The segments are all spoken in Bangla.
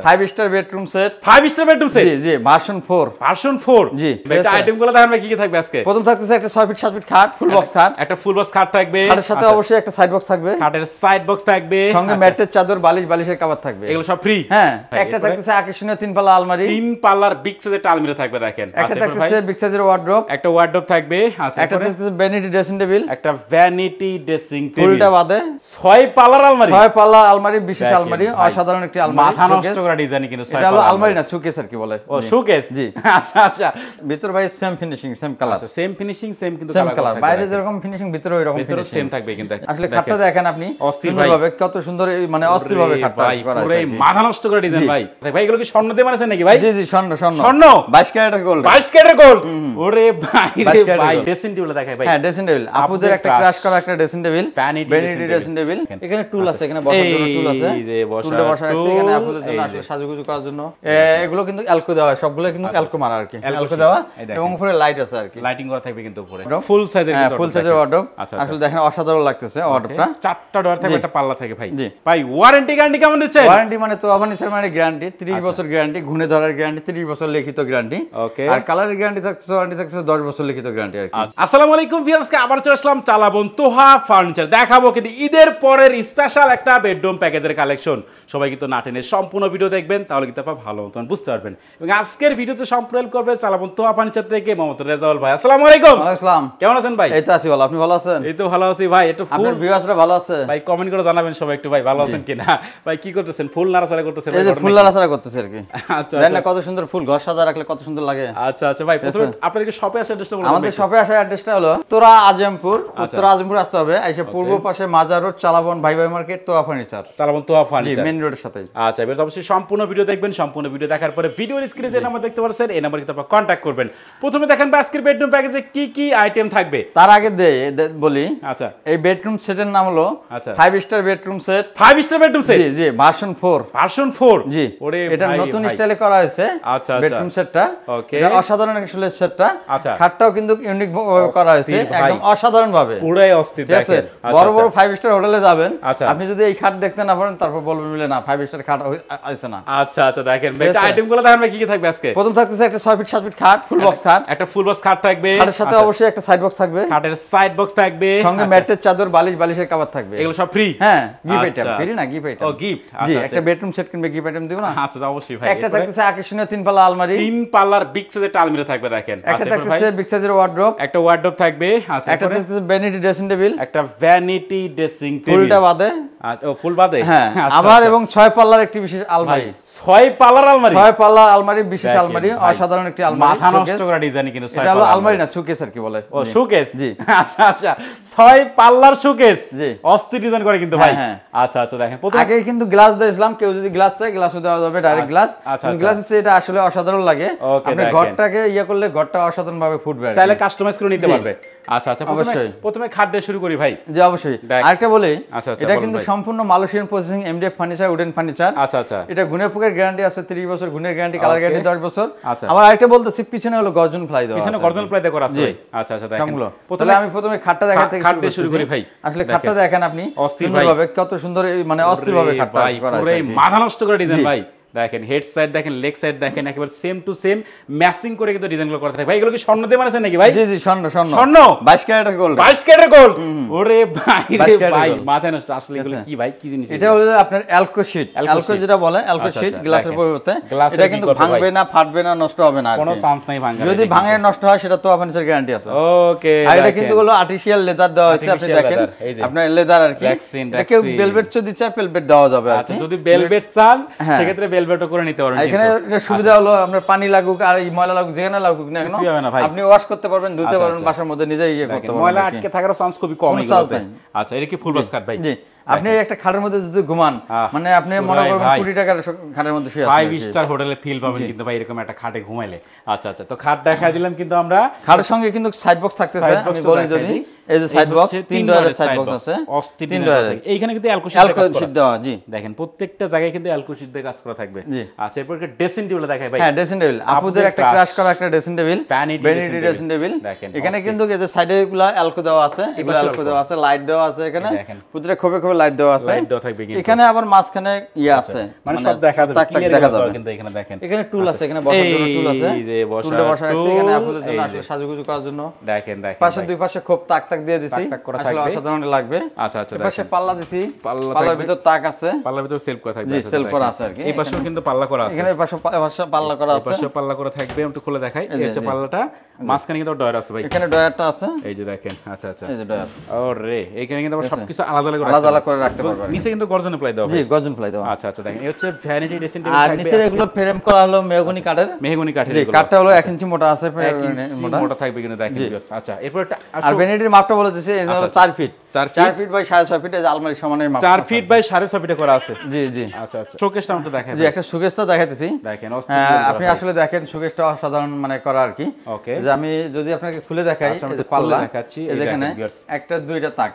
5 star bedroom set 5 star bedroom set জি ভার্সন 4 জি এটা আইটেমগুলো দেখাবেন কি কি থাকবে আজকে প্রথম থাকতেছে একটা 6 ফিট 7 ফিট খাট ফুল বক্স খাট একটা ফুল বক্স খাট থাকবে খাটের সাথে অবশ্যই একটা সাইড বক্স থাকবে খাটের সাইড বক্স থাকবে সঙ্গে ম্যাট্রেস চাদর বালিশের কভার থাকবে এগুলো সব ফ্রি হ্যাঁ একটা থাকতেছে আকর্ষণীয় 3 পাল্লা আলমারি 3 পাল্লার বিগ সাইজের আলমারি থাকবে দেখেন একটা থাকতেছে বিগ সাইজের ওয়ার্ড্রপ একটা ওয়ার্ড্রপ থাকবে আচ্ছা একটা থাকতেছে ভ্যানিটি ড্রেসিং টেবিল একটা ভ্যানিটি ড্রেসিং টেবিল ফুলটা বাদে 6 পাল্লার আলমারি 6 পাল্লা আলমারি বিশেষ আলমারি অসাধারণ একটি আলমারি মাথা নষ্ট করা ডিজাইন কিন্তু 6 এটা হলো আলমারি না শোকেস আর কি বলে ও শোকেস জি আচ্ছা আচ্ছা ভিতর ভাই সেম ফিনিশিং সেম কালার আচ্ছা সেম ফিনিশিং সেম কিন্তু কালার বাইরে যেরকম ফিনিশিং ভিতরে ওইরকম ফিনিশিং সেম থাকবে কিন্তু আসলে খাটটা দেখেন আপনি সুন্দরভাবে কত সুন্দর মানে অস্থিরভাবে খাটটা করা আছে পুরো মাথা নষ্ট করা ডিজাইন ভাই ভাই এগুলো কি স্বর্ণ দিয়ে বানাছেন নাকি ভাই জি স্বর্ণ 22 ক্যারেটের গোল্ড 22 ক্যারেটের গোল্ড ওরে ভাই রে ভাই ড্রেসিং টেবিল দেখাই ভাই হ্যাঁ ড্রেসিং টেবিল আপুদের একটা ক্রাশ করা একটা dressing table vanity dressing table এখানে টুল আছে এখানে বসার জন্য টুল আছে এই যে টুলটা বসা আছে এখানে আপুদের জন্য আসলে সাজুগুজু করার জন্য এগুলো কিন্তু অ্যালকো দেওয়া সবগুলো কিন্তু অ্যালকো মারা আর কি অ্যালকো দেওয়া এবং উপরে লাইট আছে আর কি লাইটিং করা থাকবে কিন্তু উপরে ফুল সাইজের ওয়ার্ডরোব আসলে দেখেন অসাধারণ লাগতেছে ওয়ার্ডরোবটা চারটা ডোর থাকবে একটা পাল্লা থাকে ভাই ভাই ওয়ারেন্টি গ্যারান্টি কেমন দিচ্ছেন ওয়ারেন্টি মানে তো ফার্নিচার মানে গ্যারান্টি 30 বছর গ্যারান্টি ঘুনে ধরার গ্যারান্টি 30 বছর লিখিত গ্যারান্টি ওকে আর কালারের গ্যারান্টি থাকছে ওয়ারেন্টি থাকছে 10 বছর লিখিত গ্যারান্টি আর কি আসসালামু আলাইকুম ভিউয়ার্স আবার চলে আসলাম চালাবন তোহা ফার্নিচার দেখাবো কিন্তু ঈদের পরের স্পেশাল একটা বেডরুম প্যাকেজের কালেকশন সবাই কিন্তু না টেনে সম্পূর্ণ ভিডিও দেখবেন তাহলে কিন্তু আপনারা ভালো মতন বুঝতে পারবেন এবং আজকের ভিডিওতে সম্পূর্ণ হেল্প করবে চালাবন তোহা ফার্নিচার থেকে মোহাম্মদ রেজাউল ভাই আসসালামু আলাইকুম ওয়া আলাইকুম আসসালাম কেমন আছেন ভাই এই তো আছি ভালো আপনি ভালো আছেন এই তো ভালো আছি ভাই একটু ফুল ভিউয়ার্সরা ভালো আছে ভাই কমেন্ট করে জানাবেন সবাই একটু ভাই ভালো আছেন কিনা ভাই কি করতেছেন ফুল নাড়াচাড়া করতেছেন এই যে ফুল নাড়াচাড়া করতেছে আর কি আচ্ছা দেখেন কত সুন্দর ফুল ঘর সাজা রাখলে কত সুন্দর লাগে আচ্ছা আচ্ছা ভাই প্রথমে আপনাদের শপে আসার অ্যাড্রেসটা বলুন আমাদের শপে আসার অ্যাড্রেসটা হলো তোরা আজমপুর উত্তর আজমপুর আসতে হবে এসে পূর্ব পাশে মাজার রোড চালাবন ভাই মার্কেট তোয়া ফার্নিচার চালাবন তোয়া ফার্নিচার মেইন রোডের সাথে আচ্ছা এবার অবশ্যই সম্পূর্ণ ভিডিও দেখবেন সম্পূর্ণ ভিডিও দেখার পরে ভিডিওর স্ক্রিনে যে নাম্বার দেখতে পাচ্ছেন এই নাম্বারে কিন্তু আপনারা কন্টাক্ট করবেন প্রথমে দেখেন আজকের বেডরুম প্যাকেজে কি কি আইটেম থাকবে তার আগে বলি আচ্ছা এই বেডরুম সেটের নাম হলো আচ্ছা 5 star bedroom set 5 star bedroom set জি ভার্সন 4 জি ওরে এটা নতুন স্টাইলে করা হয়েছে আচ্ছা বেডরুম সেটটা ওকে এটা অসাধারণ আসলে সেটটা আচ্ছা খাটটাও কিন্তু ইউনিক করা হয়েছে একদম অসাধারণ ভাবে পুরাই অস্থির দেখেন বড় 5 স্টার হোটেলে যাবেন আপনি যদি এই খাট দেখতে না পারেন তারপর বলবেন মিলে না 5 স্টার খাট আছে না আচ্ছা আচ্ছা দেখেন এটা আইটেমগুলো দেখান কি কি থাকবে আজকে প্রথম থাকতেছে একটা 6 ফিট 7 ফিট খাট ফুল বক্স খাট একটা ফুল বক্স খাট থাকবে খাটের সাথে অবশ্যই একটা সাইড বক্স থাকবে খাটের সাইড বক্স থাকবে সঙ্গে ম্যাট্রেস চাদর বালিশের কভার থাকবে এগুলো সব ফ্রি হ্যাঁ গিফট আইটেম ফ্রি না গিফট আইটেম ও গিফট জি একটা বেডরুম সেট কিনবে গিফট আইটেম দিব না আচ্ছা অবশ্যই ভাই একটা থাকতেছে আকর্ষণীয় 3 পাল্লা আলমারি 3 পাল্লার বিগ সাইজের আলমারি থাকবে দেখেন একটা থাকতেছে বিগ সাইজের ওয়ার্ডরোব একটা ওয়ার্ডরোব থাকবে আচ্ছা একটা থাকতেছে ভ্যানিটি ড্রেসিং টেবিল একটা ভ্যানিটি ড্রেসিং টেবিল ফুলটা বাদে ও ফুল বাদে হ্যাঁ আবার এবং 6 পাল্লার একটি বিশেষ আলমারি 6 পাল্লার আলমারি 6 পাল্লা আলমারি বিশেষ আলমারি অসাধারণ একটি আলমারি মাথা নষ্ট করা ডিজাইন কিন্তু 6 এটা হলো আলমারি না শোকেস আর কি বলে ও শোকেস জি আচ্ছা আচ্ছা 6 পাল্লার শোকেস জি অস্থির ডিজাইন করে কিন্তু ভাই আচ্ছা আচ্ছা দেখেন আগে কিন্তু গ্লাস দিয়েছিলাম কেউ যদি গ্লাস চায় গ্লাসও দেওয়া যাবে ডাইরেক্ট গ্লাস গ্লাস হচ্ছে এটা আসলে অসাধারণ লাগে আপনি ঘরটাকে করলে ঘরটা অসাধারণ ভাবে ফুটবে চাইলে কাস্টমাইজ করে নিতে পারবে আচ্ছা আচ্ছা প্রথমে খাট দিয়ে শুরু করি ভাই জি অবশ্যই আরেকটা বলি এটা কিন্তু সম্পূর্ণ Malaysian processing MDF furniture wooden furniture আচ্ছা আচ্ছা এটা গুণের পোকের গ্যারান্টি আছে 30 বছর গুণের গ্যারান্টি কালার গ্যারান্টি 10 বছর আবার আরেকটা বলতেছি পিছনে হলো গর্জন ফ্লাই দেওয়া পিছনে গর্জন ফ্লাই দেওয়া করা আছে আচ্ছা আচ্ছা দেখেন প্রথমে খাটটা দেখাতে খাট দিয়ে শুরু করি ভাই আসলে খাটটা দেখেন আপনি অস্থিরভাবে কত সুন্দর মানে অস্থিরভাবে খাটটা করা আছে পুরো মাথা নষ্ট করে ডিজাইন ভাই দেখেন হেড সাইড দেখেন লেগ সাইড দেখেন একেবারে সেম টু সেম ম্যাচিং করে কিন্তু ডিজাইনগুলো করা থাকে ভাই এগুলো কি স্বর্ণ দিয়ে বানাছেন নাকি ভাই জি স্বর্ণ 22 ক্যারেটের গোল্ড 22 ক্যারেটের গোল্ড ওরে ভাই রে ভাই মাথা নষ্ট আসলে এগুলো কি ভাই কি জিনিস এটা হলো আপনার অ্যালকো শীট অ্যালকো যেটা বলে অ্যালকো শীট গ্লাসের পরিবর্তে এটা কিন্তু ভাঙবে না ফাটবে না নষ্ট হবে না কোনো চান্স নাই ভাঙার যদি ভাঙে নষ্ট হয় সেটা তো ফার্নিচার গ্যারান্টি আছে ওকে আর এটা কিন্তু হলো আর্টিফিশিয়াল লেদার দেওয়া আছে আপনি দেখেন আপনার লেদার আর কি এটা কেউ ভেলভেট যদি চায় ভেলভেট দেওয়া যাবে আচ্ছা যদি ভেলভেট চান সেক্ষেত্রে ভেলভেটও করে নিতে পারবেন এখানে এটা সুবিধা হলো আপনার পানি লাগুক আর এই ময়লা লাগুক যেখানে লাগুক না কেন আপনি ওয়াশ করতে পারবেন ধুতে পারবেন বাসার মধ্যে নিজেই করতে পারবেন ময়লা আটকে থাকার চান্স খুবই কম এগুলোতে আচ্ছা এটা কি ফুল বক্স কাট ভাই জি আপনি একটা খাটের মধ্যে যদি ঘুমান মানে আপনি মনে করবেন 20 টাকার খাটের মধ্যে শুয়ে আছেন 5 স্টার হোটেলে ফিল পাবেন কিন্তু ভাই এরকম একটা খাটে ঘুমাইলে আচ্ছা আচ্ছা তো খাট দেখাই দিলাম কিন্তু আমরা খাটের সঙ্গে কিন্তু সাইড বক্স থাকতেছে আমি বলি যদি এই যে সাইড বক্স 3 ডয়ারের সাইড বক্স আছে অস্থির 3 ডয়ারের এইখানে কিন্তু অ্যালকো শীট দেওয়া জি দেখেন প্রত্যেকটা জায়গায় কিন্তু অ্যালকো শীট দিয়ে কাজ করা থাকবে আচ্ছা এরপর একটা ড্রেসিং টেবিল দেখাই ভাই হ্যাঁ ড্রেসিং টেবিল আপুদের একটা ক্রাশ করা একটা dressing table vanity dressing table এখানে কিন্তু এই যে সাইডে গুলা অ্যালকো দেওয়া আছে এগুলা অ্যালকো দেওয়া আছে লাইট দেওয়া আছে এখানে পুরো খোপে খোপে লাইট দেওয়া আছে, লাইট দেওয়া থাকবে কিন্তু এখানে আবার মাঝখানে আছে মানে সব দেখা যাবে, ক্লিয়ার দেখা যাবে কিন্তু এখানে দেখেন এখানে টুল আছে, এখানে বসার জন্য টুল আছে, এই যে টুলটা বসানো আছে এখানে আপনাদের জন্য আসলে সাজুগুজু করার জন্য। দেখেন পাশে দুই পাশে খুব তাক দিয়ে দিছি, আসলে অসাধারণ লাগবে। আচ্ছা আচ্ছা, পাশে পাল্লা দিছি, পাল্লার ভিতর তাক আছে, পাল্লার ভিতর সেলফ করা থাকবে, জি সেলফ করা আছে আর কি। এই পাশেও কিন্তু পাল্লা করা আছে, এখানে পাশে পাল্লা করা আছে, পাশে পাল্লা করা থাকবে। আমি একটু খুলে দেখাই, এই হচ্ছে পাল্লাটা, মাঝখানে কিন্তু ডয়ার আছে ভাই, এখানে ডয়ারটা আছে, এই যে দেখেন। আচ্ছা আচ্ছা, এই যে ডয়ার, ওরে এখানে কিন্তু আবার সবকিছু আলাদা আলাদা করে রাখতে পারবেন। নিচে কিন্তু গর্জন প্লাই দেওয়া, জি গর্জন প্লাই দেওয়া। আচ্ছা আচ্ছা, দেখেন এই হচ্ছে ভ্যানিটি ড্রেসিং টেবিল আর থাকবে, নিচে এগুলো ফ্রেম করা হলো মেহগনি কাঠের, মেহগনি কাঠের, জি কাঠটা হলো 1 ইঞ্চি মোটা আছে, 1 ইঞ্চি মোটা থাকবে কিন্তু দেখেন। আচ্ছা এরপর আর ভ্যানিটির মাপটা বলে দিয়েছি, এটা হলো 4 ফিট, 4 ফিট বাই 6.5 ফিট, এই যে আলমারি সমানের মাপ, 4 ফিট বাই 6.5 ফিটে করা আছে। জি জি। আচ্ছা আচ্ছা, শোকেসটা আমরা দেখাই, জি একটা শোকেসটা দেখাইতেছি, দেখেন আপনি আসলে দেখেন শোকেসটা অসাধারণ মানে করা আর কি। ওকে, যে আমি যদি আপনাকে খুলে দেখাই, এই যে পাল্লা দেখাচ্ছি, এই দেখেন একটা দুইটা তাক,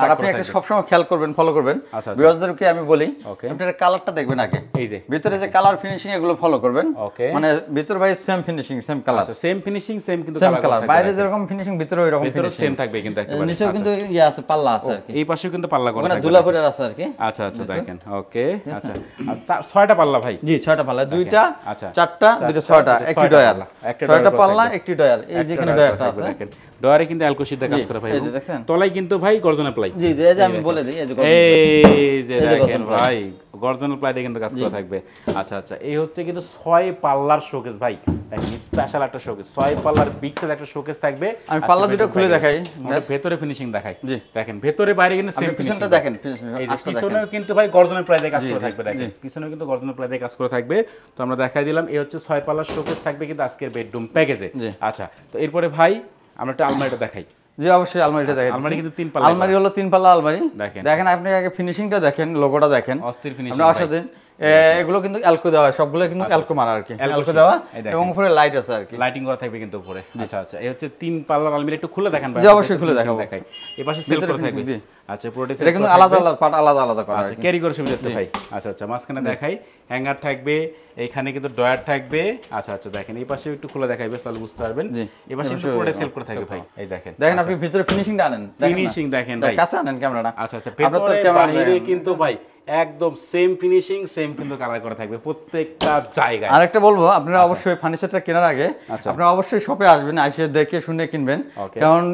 আর আপনি একটা সবসময় খেয়াল করবেন, ফলো করবেন। ভিউয়ারদেরকে আমি বলি, আপনারা কালারটা দেখবেন আগে, এই যে ভিতরে যে কালার ফিনিশিং এগুলো ফলো করবেন, মানে ভিতর ভাই same finishing, same colour, same finishing, same কিন্তু কালার, বাইরে যেরকম ফিনিশিং ভিতরে ওইরকম ভিতরে সেম থাকবে কিন্তু একেবারে। নিচেও কিন্তু আছে, পাল্লা আছে আর কি, এই পাশেও কিন্তু পাল্লা করা আছে, দুলাপুরের আছে আর কি। আচ্ছা আচ্ছা, দেখেন। ওকে, আচ্ছা 6টা পাল্লা ভাই, জি 6টা পাল্লা, দুইটা, আচ্ছা 4টা, দুইটা 6টা, একটি ডয়ার, 6টা পাল্লা একটি ডয়ার, এই যে এখানে ডয়ারটা আছে, দেখেন ডয়ারে কিন্তু অ্যালকোশিট দিয়ে কাজ করে ভাই, এই যে দেখেন তলায় কিন্তু ভাই গর্জনের প্লাই, জি এই যে আমি বলে দিই, এই যে দেখেন ভাই গর্জনের প্লাই দিয়ে কিন্তু কাজ করা থাকবে। আচ্ছা আচ্ছা, এই হচ্ছে কিন্তু 6 পাল্লার শোকেস ভাই, দেখেন স্পেশাল একটা শোকেস, 6 পাল্লার বিগ সাইজ একটা শোকেস থাকবে। আমি পাল্লা দুটো খুলে দেখাই, ভেতরে ফিনিশিং দেখাই, দেখেন ভেতরে বাইরে কিন্তু সেম ফিনিশিংটা দেখেন, এই যে পিছনেও কিন্তু ভাই গর্জনের প্লাই দিয়ে কাজ করা থাকবে, দেখেন পিছনেও কিন্তু গর্জনের প্লাই দিয়ে কাজ করা থাকবে। তো আমরা দেখাই দিলাম, এই হচ্ছে 6 পাল্লার শোকেস থাকবে কিন্তু আজকের বেডরুম প্যাকেজে। আচ্ছা, তো এরপরে ভাই আমরা একটা আলমারিটা দেখাই। জি অবশ্যই, আলমারিটা দেখেন, আলমারি কিন্তু 3 পাল্লা, আলমারি হলো 3 পাল্লা আলমারি, দেখেন আপনি আগে ফিনিশিংটা দেখেন, লোগোটা দেখেন, অস্থির ফিনিশিং, অসাধারণ। এগুলো কিন্তু অ্যালকো দেওয়া, সবগুলো কিন্তু অ্যালকো মারা আর কি, অ্যালকো দেওয়া এবং উপরে লাইট আছে আর কি, লাইটিং করা থাকবে কিন্তু উপরে। আচ্ছা আচ্ছা, এই হচ্ছে 3 পাল্লার আলমারি, একটু খুলে দেখেন ভাই। জি অবশ্যই খুলে দেখাবো, দেখাই। এই পাশে সেল করা থাকবে, আচ্ছা পুরোটা এটা কিন্তু আলাদা আলাদা পার্ট, আলাদা আলাদা করা, আচ্ছা ক্যারি করে সুবিধা তো ভাই। আচ্ছা আচ্ছা, মাঝখানে দেখাই হ্যাঙ্গার থাকবে, এইখানে কিন্তু ডয়ার থাকবে। আচ্ছা আচ্ছা, দেখেন এই পাশে একটু খুলে দেখাইবে তাহলে বুঝতে পারবেন। এই পাশে একটু পুরোটা সেল করে থাকবে ভাই, এই দেখেন, দেখেন আপনি ভিতরে ফিনিশিংটা আনেন, ফিনিশিং দেখেন ভাই, কাছে আনেন ক্যামেরাটা। আচ্ছা আচ্ছা, ভেতরে বাইরে কিন্তু ভাই একদম সেম ফিনিশিং, সেম কিন্তু কালার করা থাকবে প্রত্যেকটা জায়গায়। আরেকটা বলবো, আপনারা অবশ্যই ফার্নিচারটা কেনার আগে আপনারা অবশ্যই শপে আসবেন, এসে দেখে শুনে কিনবেন, কারণ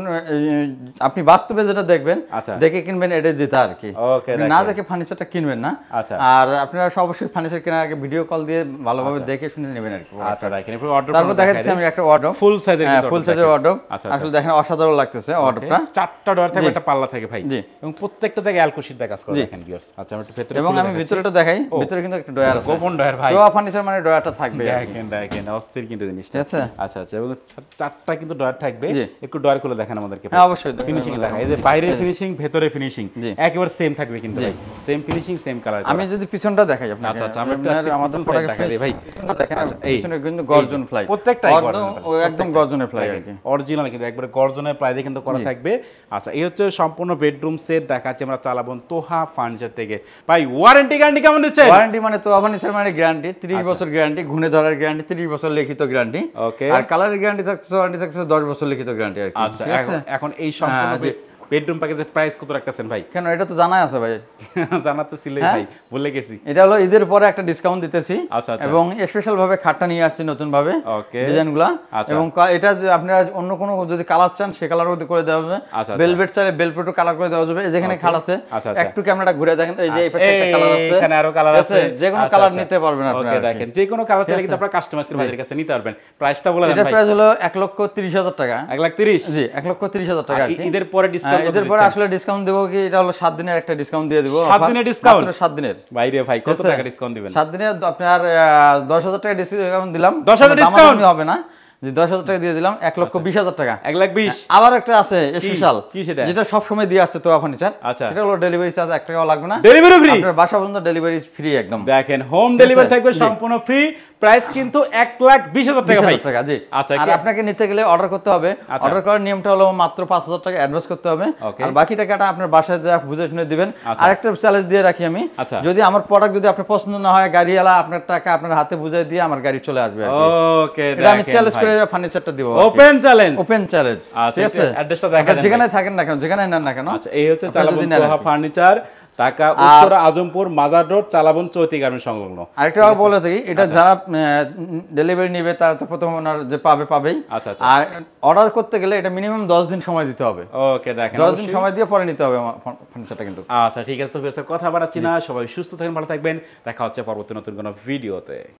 আপনি বাস্তবে যেটা দেখবেন দেখে কিনবেন, এটা যেটা আর কি, না দেখে ফার্নিচারটা কিনবেন না। আর আপনারা অবশ্যই ফার্নিচার কেনার আগে ভিডিও কল দিয়ে ভালোভাবে দেখে শুনে নেবেন আর কি। আচ্ছা দেখেন, এরপর অর্ডার তারপর দেখাচ্ছি আমি একটা অর্ডার, ফুল সাইজের, ফুল সাইজের অর্ডার, আসলে দেখেন অসাধারণ লাগতেছে অর্ডারটা। 4টা ডয়ার থাকবে, একটা পাল্লা থাকে ভাই, এবং প্রত্যেকটা জায়গায় অ্যালকোশিট দিয়ে কাজ করে দেখেন ভিউয়ার্স। আচ্ছা আমি একটু ভেতরে, এবং আমি ভিতরেটা দেখাই, ভিতরে কিন্তু একটা ডয়ার আছে, গোপন ডয়ার ভাই, তোয়া ফার্নিচার মানে ডয়ারটা থাকবে, দেখেন দেখেন অস্থির কিন্তু জিনিসটা, ঠিক আছে। আচ্ছা আচ্ছা, এবং 4টা কিন্তু ডয়ার থাকবে, একটু ডয়ার খুলে দেখেন আমাদেরকে। হ্যাঁ অবশ্যই, ফিনিশিং দেখাই, এই যে বাইরে ফিনিশিং, ভেতরে ফিনিশিং একেবারে সেম থাকবে কিন্তু ভাই, সেম ফিনিশিং, সেম কালার। আমি যদি পিছনটা দেখাই আপনাকে, আচ্ছা আচ্ছা, আমরা আমাদের প্রোডাক্ট দেখাই দিই ভাই, দেখেন পিছনে কিন্তু গর্জন ফ্লাই, প্রত্যেকটাই একদম গর্জনের ফ্লাই আর কি, অরিজিনাল কিন্তু একবারে গর্জনের প্লাই দিয়ে কিন্তু করা থাকবে। আচ্ছা, এই হচ্ছে সম্পূর্ণ বেডরুম সেট দেখাচ্ছি আমরা চালাবন তোহা ফার্নিচার থেকে। ভাই ওয়ারেন্টি গ্যারান্টি কেমন দিচ্ছে? ওয়ারেন্টি মানে তোহা ফার্নিচার মানে গ্যারান্টি 30 বছর গ্যারান্টি, ঘুরে ধরার গ্যারান্টি 30 বছর লিখিত গ্যারান্টি, ওকে, আর কালারের গ্যারান্টি থাকছে, ওয়ারেন্টি থাকছে 10 বছর লিখিত গ্যারান্টি আর কি। আচ্ছা, এখন এই সম্পূর্ণ বেডরুম প্যাকেজের প্রাইস কত রাখতেছেন ভাই? কেন এটা তো জানাই আছে ভাই, জানা তো ছিলই ভাই, বলে গেছি। এটা হলো ঈদের পরে একটা ডিসকাউন্ট দিতেছি, আচ্ছা আচ্ছা, এবং স্পেশাল ভাবে খাটটা নিয়ে আসছি নতুন ভাবে, ওকে, ডিজাইনগুলো, এবং এটা যে আপনারা অন্য কোনো যদি কালার চান সে কালার করে দেওয়া হবে, ভেলভেট চাইলে ভেলভেটও কালার করে দেওয়া যাবে। যেখানে খাট আছে একটু ক্যামেরাটা ঘুরে দেখেন, এই যে এই পাশে একটা কালার আছে, এখানে আরো কালার আছে, যে কোনো কালার নিতে পারবেন আপনারা, ওকে দেখেন যে কোনো কালার চাইলে কিন্তু আপনারা কাস্টমাইজ করে ভাইদের কাছে নিতে পারবেন। প্রাইসটা বলে দেন ভাই। এটা প্রাইস হলো 1,30,000 টাকা, 1,30,000, জি 1,30,000 টাকা। ঈদের পরে ডিসকাউন্ট, ঈদের পরে আসলে ডিসকাউন্ট দেবো কি, এটা হলো 7 দিনের একটা ডিসকাউন্ট দিয়ে দেবো। 7 দিনের ডিসকাউন্ট? 7 দিনের বাইরে ভাই কত টাকা ডিসকাউন্ট দিবেন? 7 দিনের আপনার 10,000 টাকা ডিসকাউন্ট দিলাম। 10,000 ডিসকাউন্ট হবে না, যে 10,000 টাকা দিয়ে দিলাম, 1,20,000 টাকা। 1,20,000। আবার একটা আছে স্পেশাল, কি সেটা? যেটা সব সময় দিয়ে আসছে তোয়া ফার্নিচার, আচ্ছা, এটা হলো ডেলিভারি চার্জ 1 টাকাও লাগবে না, ডেলিভারি ফ্রি, আপনার বাসা পর্যন্ত ডেলিভারি ফ্রি একদম। দেখেন হোম ডেলিভারি থাকবে সম্পূর্ণ ফ্রি, প্রাইস কিন্তু 1,20,000 টাকা ভাই। জি আচ্ছা, আর আপনাকে নিতে গেলে অর্ডার করতে হবে, অর্ডার করার নিয়মটা হলো মাত্র 5,000 টাকা অ্যাডভান্স করতে হবে, আর বাকি টাকাটা আপনার বাসায় যা বুঝে শুনে দিবেন। আরেকটা চ্যালেঞ্জ দিয়ে রাখি আমি, যদি আমার প্রোডাক্ট যদি আপনার পছন্দ না হয়, গাড়িওয়ালা আপনার টাকা আপনার হাতে বুঝিয়ে দিয়ে আমার গাড়ি চলে আসবে। ওকে, এটা আমি চ্যালেঞ্জ করে ফার্নিচারটা দিব, ওপেন চ্যালেঞ্জ, ওপেন চ্যালেঞ্জ, ঠিক আছে। অ্যাড্রেসটা দেখা দেন, যেখানে থাকেন না কেন, যেখানে নেন না কেন। আচ্ছা, এই হচ্ছে চালাবন তোহা ফার্নিচার, ঢাকা উত্তরা আজমপুর মাজার রোড চালাবন চৈতি গার্মেন্টস সংলগ্ন। আরেকটা বলে থাকি, এটা যারা ডেলিভারি নেবে তারা তো প্রথম ওনার যে পাবেই। আচ্ছা আচ্ছা। আর অর্ডার করতে গেলে এটা মিনিমাম 10 দিন সময় দিতে হবে। ওকে, দেখেন 10 দিন সময় দিয়ে পরে নিতে হবে ফার্নিচারটা কিন্তু। আচ্ছা ঠিক আছে, তো কথা বাড়াচ্ছি না, সবাই সুস্থ থাকবেন, ভালো থাকবেন, দেখা হচ্ছে পরবর্তী নতুন কোনো ভিডিওতে।